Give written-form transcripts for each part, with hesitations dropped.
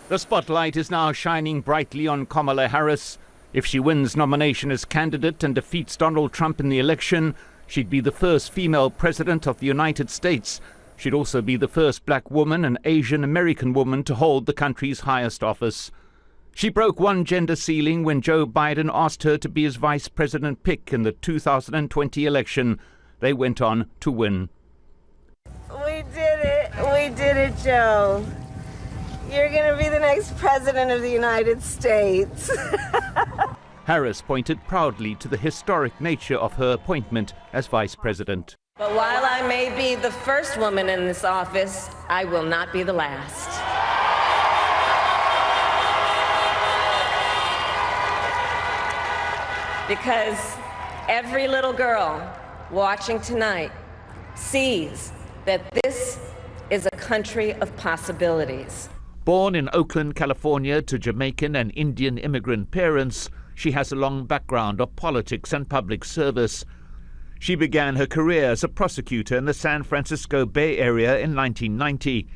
The spotlight is now shining brightly on Kamala Harris. If she wins nomination as candidate and defeats Donald Trump in the election, she'd be the first female president of the United States. She'd also be the first black woman and Asian American woman to hold the country's highest office. She broke one gender ceiling when Joe Biden asked her to be his vice president pick in the 2020 election. They went on to win. We did it. We did it, Joe. You're going to be the next president of the United States. Harris pointed proudly to the historic nature of her appointment as vice president. But while I may be the first woman in this office, I will not be the last. Because every little girl watching tonight sees that this is a country of possibilities. Born in Oakland, California, to Jamaican and Indian immigrant parents, she has a long background of politics and public service. She began her career as a prosecutor in the San Francisco Bay Area in 1990.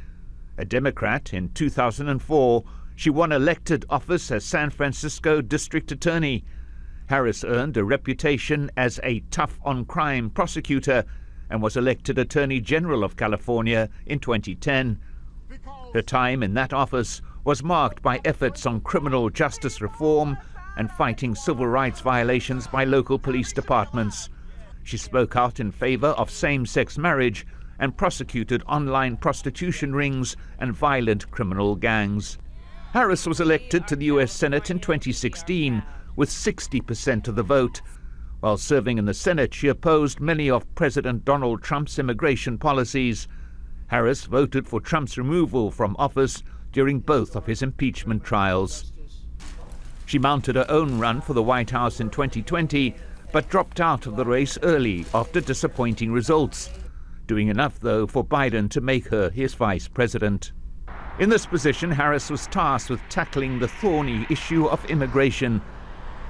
A Democrat in 2004, she won elected office as San Francisco District Attorney. Harris earned a reputation as a tough-on-crime prosecutor and was elected Attorney General of California in 2010. Her time in that office was marked by efforts on criminal justice reform and fighting civil rights violations by local police departments. She spoke out in favor of same-sex marriage and prosecuted online prostitution rings and violent criminal gangs. Harris was elected to the U.S. Senate in 2016 with 60% of the vote. While serving in the Senate, she opposed many of President Donald Trump's immigration policies. Harris voted for Trump's removal from office during both of his impeachment trials. She mounted her own run for the White House in 2020, but dropped out of the race early after disappointing results, doing enough, though, for Biden to make her his vice president. In this position, Harris was tasked with tackling the thorny issue of immigration.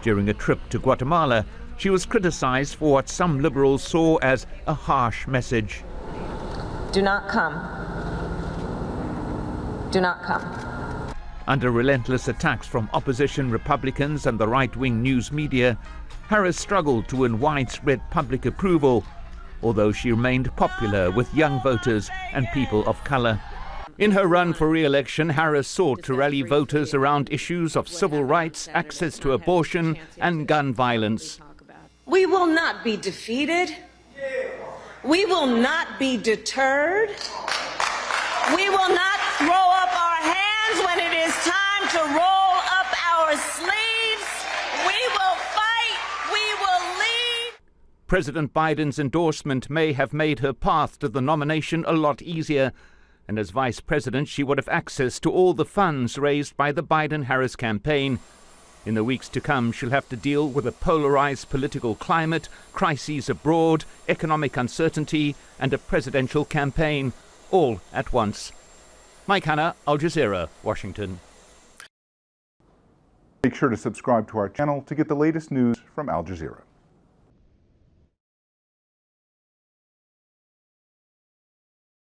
During a trip to Guatemala, she was criticized for what some liberals saw as a harsh message. Do not come. Do not come. Under relentless attacks from opposition Republicans and the right-wing news media, Harris struggled to win widespread public approval, although she remained popular with young voters and people of color. In her run for re-election, Harris sought to rally voters around issues of civil rights, access to abortion, and gun violence. We will not be defeated. We will not be deterred. We will not throw up our hands when it is time to roll up our sleeves. We will fight. We will lead. President Biden's endorsement may have made her path to the nomination a lot easier, and as vice president, she would have access to all the funds raised by the Biden-Harris campaign. In the weeks to come, she'll have to deal with a polarized political climate, crises abroad, economic uncertainty, and a presidential campaign, all at once. Mike Hanna, Al Jazeera, Washington. Make sure to subscribe to our channel to get the latest news from Al Jazeera.